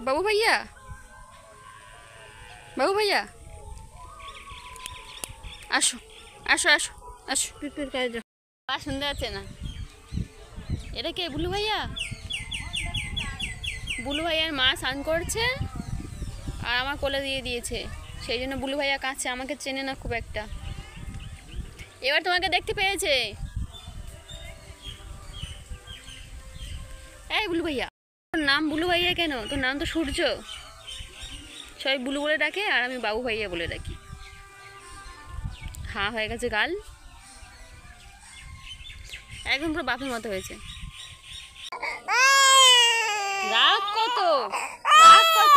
বাবু ভাইয়া, বাবু ভাইয়া, আসো আসো আসো আসো। শুনতে পাচ্ছে না। এটা কে? বুলু ভাইয়া? বুলু ভাইয়ার মা স্নান করছে আর আমার কোলে দিয়ে দিয়েছে, সেই জন্য বুলু ভাইয়া কাছে, আমাকে চেনে না খুব একটা। এবার তোমাকে দেখতে পেয়েছে। এই বুলু ভাইয়া, তোর নাম বুলু ভাইয়া কেন? তোর নাম তো সূর্য। সবাই বুলু বলে ডাকে আর আমি বাবু ভাইয়া বলে ডাকি। হ্যাঁ, হয়ে গেছে গাল, একদম পুরো বাপের মতো হয়েছে। রাগ কত, রাগ কত,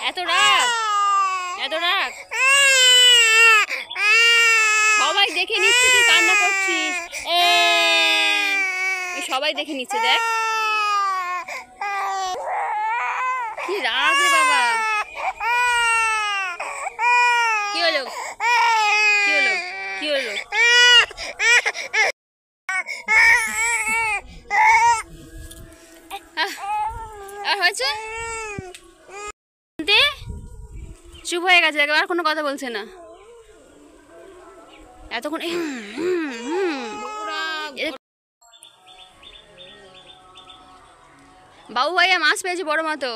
এত রাগ, এত রাগ। সবাই দেখে নিচ্ছে তুই কান্না করছিস, সবাই দেখে নিচ্ছে। দেখ কি রাগ রে বাবা। কি হলো, কি হলো, কি হলো? হয়েছে, চুপ হয়ে গেছে, আর কোনো কথা বলছে না এতক্ষণ। বাবু ভাইয়া মাছ পেয়েছে বড় মতো।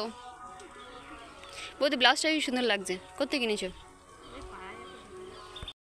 বৌদি ব্লাউজটা সুন্দর লাগছে, কোথেকে কিনেছো?